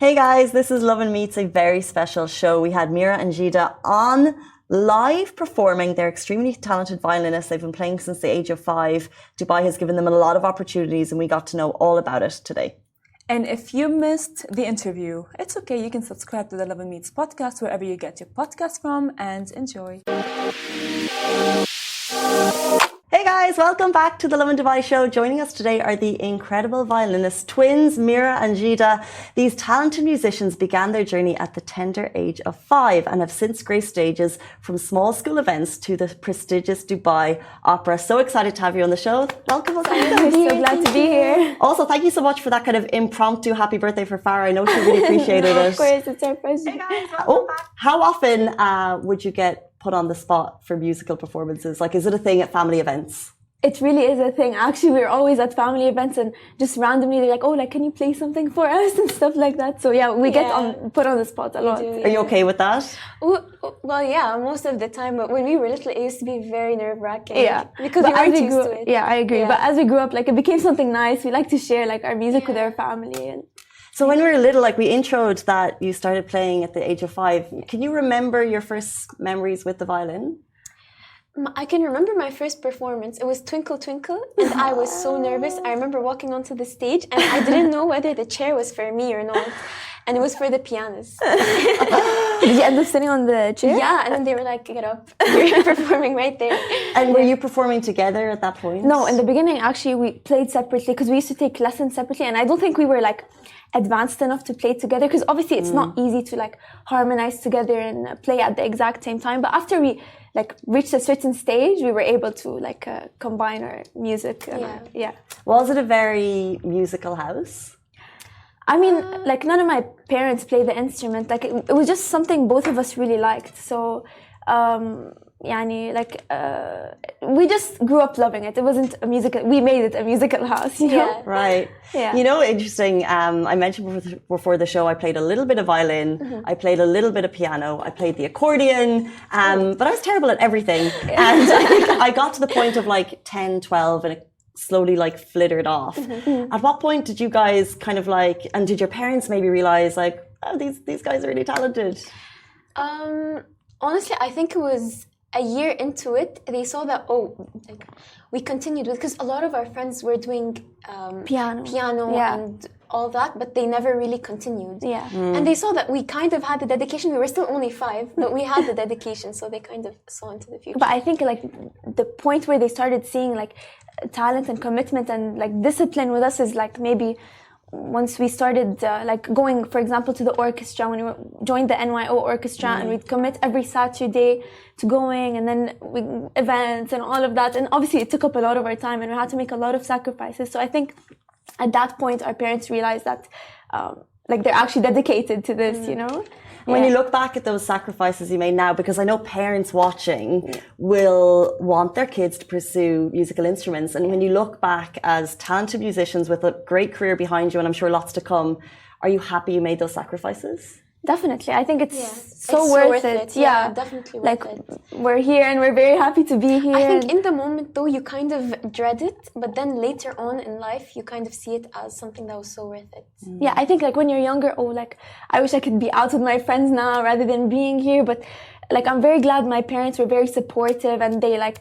Hey guys, this is Lovin Meets, a very special show. We had Meera and Jeeda on live performing. They're extremely talented violinists. They've been playing since the age of 5. Dubai has given them a lot of opportunities and we got to know all about it today. And if you missed the interview, it's okay. You can subscribe to the Lovin Meets podcast wherever you get your podcast from and enjoy. Hey guys, welcome back to the Lovin Dubai show. Joining us today are the incredible violinist twins, Meera and Jeeda. These talented musicians began their journey at the tender age of 5 and have since graced stages from small school events to the prestigious Dubai Opera. So excited to have you on the show. Welcome. I'm so glad to be here. Also, thank you so much for that kind of impromptu happy birthday for Farah. I know she really appreciated it. Of course, it's our pleasure. Hey guys, welcome back. How often would you get put on the spot for musical performances? Like, is it a thing at family events? It really is a thing. Actually, we're always at family events and just randomly they're like, oh, like, can you play something for us and stuff like that. So yeah, we get put on the spot a lot. Are you okay with that? Well, yeah, most of the time. But when we were little, it used to be very nerve-wracking. Yeah, because we weren't used to it. Yeah, I agree. Yeah. But as we grew up, like, it became something nice. We like to share like our music with our family. And so when we were little, like, we introed that you started playing at the age of 5. Can you remember your first memories with the violin? I can remember my first performance. It was Twinkle Twinkle, and I was so nervous. I remember walking onto the stage, and I didn't know whether the chair was for me or not. And it was for the pianist. Did you end up sitting on the chair? Yeah, and then they were like, get up. You're performing right there. And were you performing together at that point? No, in the beginning, actually, we played separately because we used to take lessons separately. And I don't think we were like advanced enough to play together because obviously it's not easy to like harmonize together and play at the exact same time. But after we like reached a certain stage, we were able to like combine our music. Yeah. Was it a very musical house? I mean, like, none of my parents play the instrument. Like, it was just something both of us really liked. So, we just grew up loving it. It wasn't a musical. We made it a musical house, you know? Right. Yeah. You know, interesting. I mentioned before the show, I played a little bit of violin. I played a little bit of piano. I played the accordion. But I was terrible at everything. And I think I got to the point of like 10, 12, and it slowly like flittered off. At what point did you guys kind of like, and did your parents maybe realize like, oh, these guys are really talented? Honestly, I think it was a year into it. They saw that, we continued with, because a lot of our friends were doing piano and all that, but they never really continued. Yeah. And they saw that we kind of had the dedication. We were still only 5, but we had the dedication, so they kind of saw into the future. But I think like the point where they started seeing like talent and commitment and like discipline with us is like maybe once we started like going, for example, to the orchestra, when we joined the NYO orchestra, and we'd commit every Saturday to going, and then events and all of that. And obviously it took up a lot of our time and we had to make a lot of sacrifices. So I think at that point our parents realized that like they're actually dedicated to this, you know? When you look back at those sacrifices you made now, because I know parents watching will want their kids to pursue musical instruments. And when you look back as talented musicians with a great career behind you, and I'm sure lots to come, are you happy you made those sacrifices? Definitely. I think it's so worth it. Yeah, definitely worth it. We're here and we're very happy to be here. I think in the moment though, you kind of dread it, but then later on in life, you kind of see it as something that was so worth it. Yeah, I think like when you're younger, like I wish I could be out with my friends now rather than being here. But like I'm very glad my parents were very supportive and they like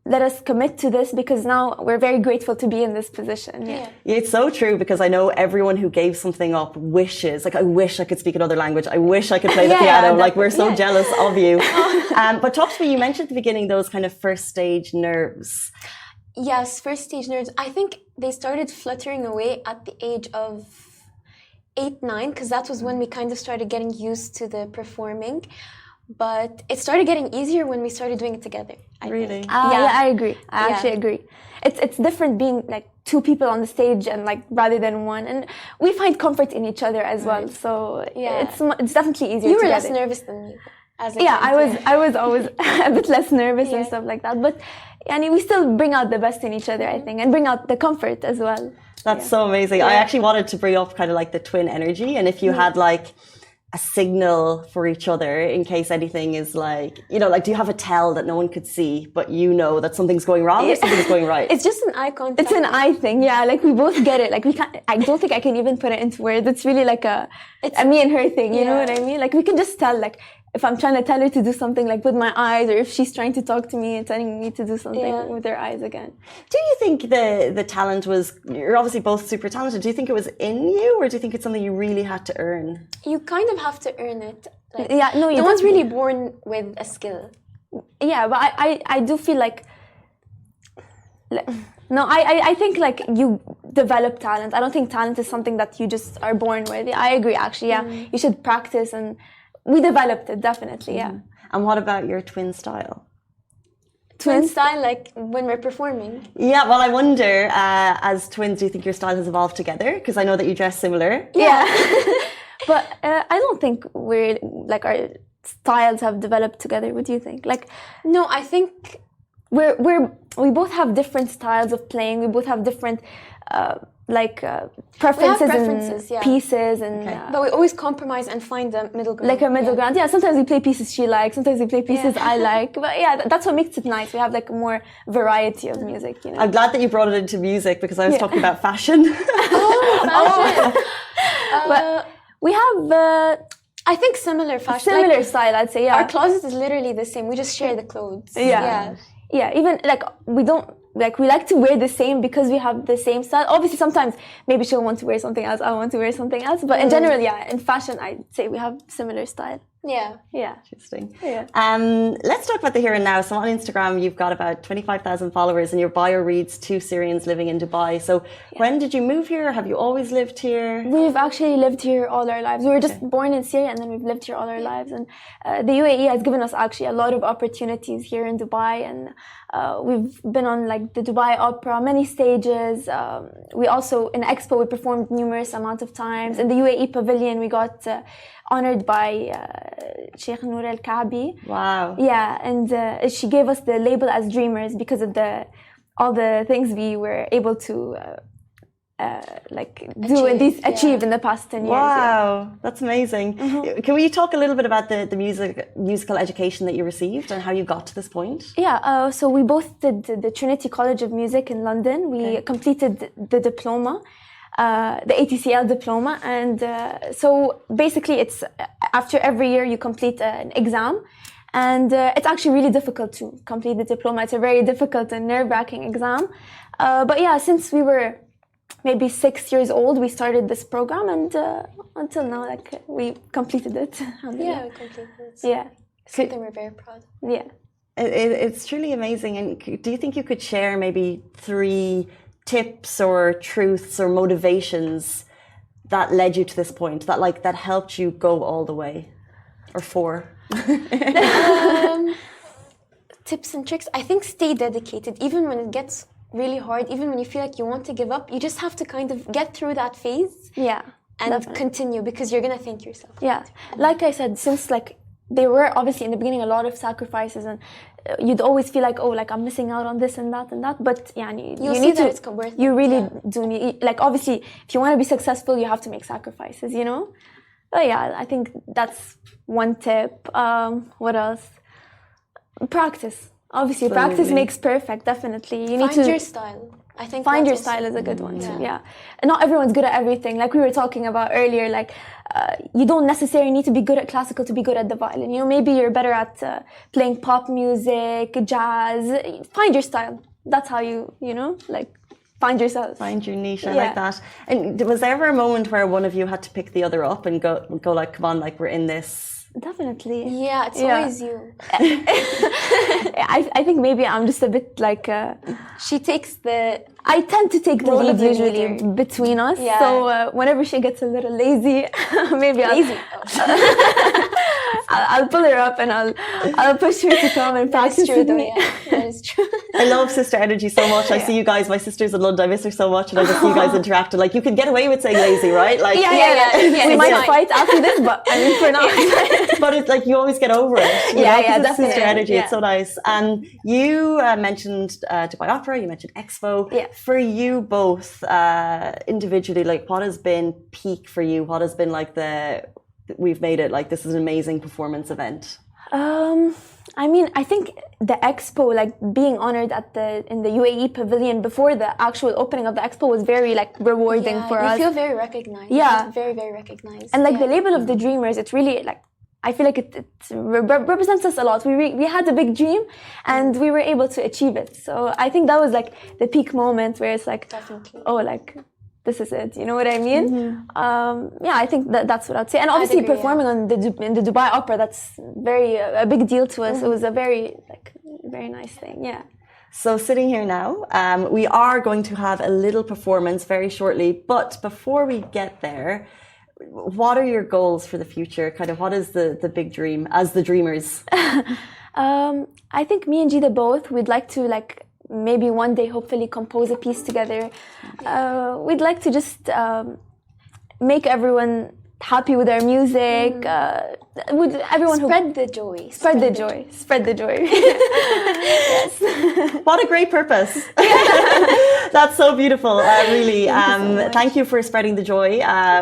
let us commit to this, because now we're very grateful to be in this position. Yeah, it's so true, because I know everyone who gave something up wishes, like, I wish I could speak another language. I wish I could play the piano. Like, we're so jealous of you. But talk to me, you mentioned at the beginning those kind of first stage nerves. Yes, first stage nerves. I think they started fluttering away at the age of 8, 9, because that was when we kind of started getting used to the performing. But it started getting easier when we started doing it together. I think. Yeah, I agree. I actually agree. It's different being like 2 people on the stage and like rather than 1, and we find comfort in each other as well. So it's definitely easier. You were less nervous than me. I was always a bit less nervous and stuff like that. But we still bring out the best in each other, I think, and bring out the comfort as well. That's so amazing. I actually wanted to bring up kind of like the twin energy, and if you had like a signal for each other in case anything is like, you know, like, do you have a tell that no one could see, but you know that something's going wrong or something's going right? It's just an eye contact. It's an eye thing, yeah. Like we both get it. Like we can't. I don't think I can even put it into words. It's really like a me and her thing. You know what I mean? Like we can just tell. Like if I'm trying to tell her to do something, like with my eyes, or if she's trying to talk to me and telling me to do something with her eyes again. Do you think the talent was? You're obviously both super talented. Do you think it was in you, or do you think it's something you really had to earn? You kind of have to earn it. Like, No one's really born with a skill. Yeah, but I do feel like no, I think like you develop talent. I don't think talent is something that you just are born with. I agree, actually. Yeah, you should practice, and we developed it definitely. Yeah. And what about your twin style? Twin style, like when we're performing. Yeah, well, I wonder, as twins, do you think your style has evolved together? Because I know that you dress similar. Yeah. But I don't think we're like our styles have developed together. What do you think? Like, no, I think we both have different styles of playing. We both have different preferences and pieces, and but we always compromise and find a middle ground. Like a middle ground. Yeah, sometimes we play pieces she likes, sometimes we play pieces I like. But yeah, that's what makes it nice. We have like more variety of music, you know. I'm glad that you brought it into music because I was talking about fashion. Fashion. But we have I think similar fashion. Similar style, I'd say, yeah. Our closet is literally the same. We just share the clothes. Yeah, even like we don't like, we like to wear the same because we have the same style. Obviously, sometimes maybe she'll want to wear something else, I want to wear something else. But in general, yeah, in fashion, I'd say we have similar style. Yeah. Interesting. Yeah. Let's talk about the here and now. So on Instagram, you've got about 25,000 followers, and your bio reads 2 Syrians living in Dubai. So when did you move here? Have you always lived here? We've actually lived here all our lives. We were just born in Syria, and then we've lived here all our lives. And the UAE has given us actually a lot of opportunities here in Dubai, and we've been on like the Dubai Opera, many stages. We also, in Expo, we performed numerous amount of times. In the UAE Pavilion, we got honored by Sheikh Noor Al-Kaabi. Wow. Yeah, and she gave us the label as Dreamers because of all the things we were able to achieve in the past 10 years. Wow, that's amazing. Can we talk a little bit about the musical education that you received and how you got to this point? Yeah, so we both did the Trinity College of Music in London. We completed the diploma. The ATCL diploma, and so basically it's after every year you complete an exam, and it's actually really difficult to complete the diploma. It's a very difficult and nerve-wracking exam, but yeah, since we were maybe 6 years old, we started this program, and until now, like, we completed it. Yeah, we completed it. Yeah, something we're very proud of. Yeah, it's truly amazing. And do you think you could share maybe 3 tips or truths or motivations that led you to this point, that helped you go all the way, or 4? Tips and tricks. I think stay dedicated, even when it gets really hard, even when you feel like you want to give up. You just have to kind of get through that phase. Yeah, and definitely continue, because you're gonna thank yourself. Yeah, like I said, since like there were obviously in the beginning a lot of sacrifices, and you'd always feel like, oh, like I'm missing out on this and that and that. But yeah, you need to. You really do need, like, obviously, if you want to be successful, you have to make sacrifices, you know. But yeah, I think that's one tip. What else? Practice. Obviously, practice makes perfect. Definitely, you need to find your style. I think find your style is a good one too. Yeah, and not everyone's good at everything. Like we were talking about earlier, like you don't necessarily need to be good at classical to be good at the violin. You know, maybe you're better at playing pop music, jazz. Find your style. That's how you know, like, find yourself. Find your niche. I like that. And was there ever a moment where one of you had to pick the other up and go like, come on, like, we're in this? Definitely. Yeah, it's always you. I think maybe I'm just a bit like... she takes the... I tend to take the lead usually between us. Yeah. So whenever she gets a little lazy, maybe I'll pull her up and I'll push her to come and practice with me. That is true. I love sister energy so much. I see you guys, my sister's in London, I miss her so much, and I just see you guys interacting. Like, you can get away with saying lazy, right? Like, we might fight after this, but I mean, for now. But it's like, you always get over it. Yeah, definitely. Sister energy, it's so nice. And you mentioned Dubai Opera, you mentioned Expo. Yeah. For you both, individually, like, what has been peak for you? What has been like the we've made it, like, this is an amazing performance event? I mean, I think the expo, like being honored in the UAE pavilion before the actual opening of the expo was very like rewarding for us. You feel very recognized. Yeah. Very, very recognized. And like the label of the Dreamers, it's really like, I feel like it represents us a lot. We had a big dream and we were able to achieve it. So I think that was like the peak moment where it's like, definitely. Oh, like, this is it. You know what I mean? Yeah, I think that's what I'd say. And obviously performing in the Dubai Opera, that's a big deal to us. It was a very nice thing. Yeah. So sitting here now, we are going to have a little performance very shortly. But before we get there, what are your goals for the future? Kind of what is the big dream as the Dreamers? I think me and Jeeda both, we'd like to like maybe one day hopefully compose a piece together. We'd like to just make everyone happy with our music. Would everyone spread the joy. Spread the joy. Spread the joy. Yes. What a great purpose. That's so beautiful, really. Thank you for spreading the joy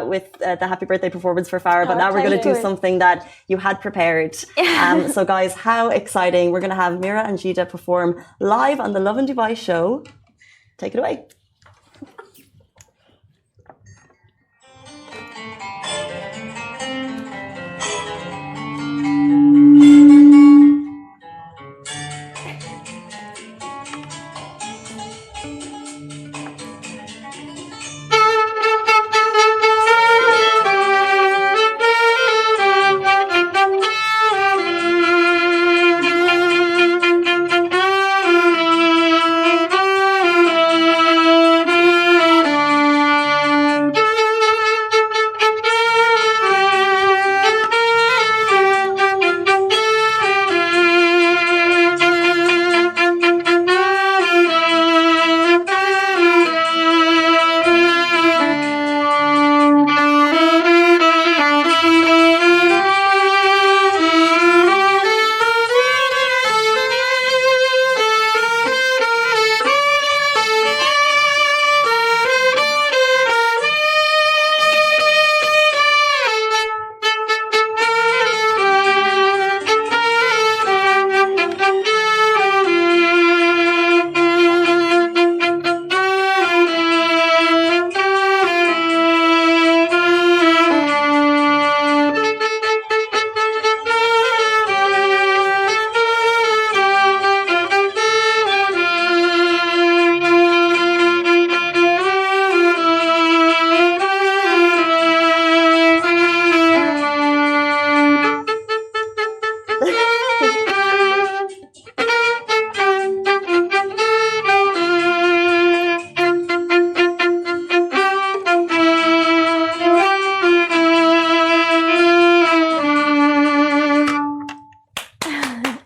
with the happy birthday performance for Farah. But now we're going to do something that you had prepared. So guys, how exciting. We're going to have Meera and Jeeda perform live on the Lovin Dubai show. Take it away.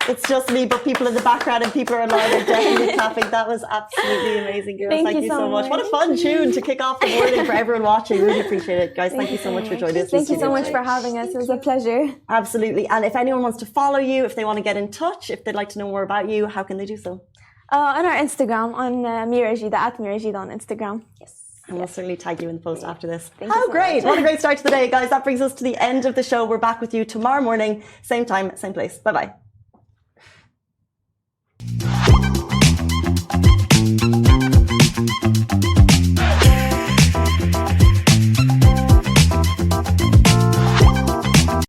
It's just me, but people in the background and people online are definitely clapping. That was absolutely amazing, girls. Thank you so much. What a fun tune to kick off the morning for everyone watching. Really appreciate it, guys. Thank you so much for joining us. Thank you so much for having us. It was a pleasure. Absolutely. And if anyone wants to follow you, if they want to get in touch, if they'd like to know more about you, how can they do so? On our Instagram, on Meera Jeeda, @Meera on Instagram. Yes. And we'll certainly tag you in the post after this. Thank you so great. much. What a great start to the day, guys. That brings us to the end of the show. We're back with you tomorrow morning, same time, same place. Bye-bye.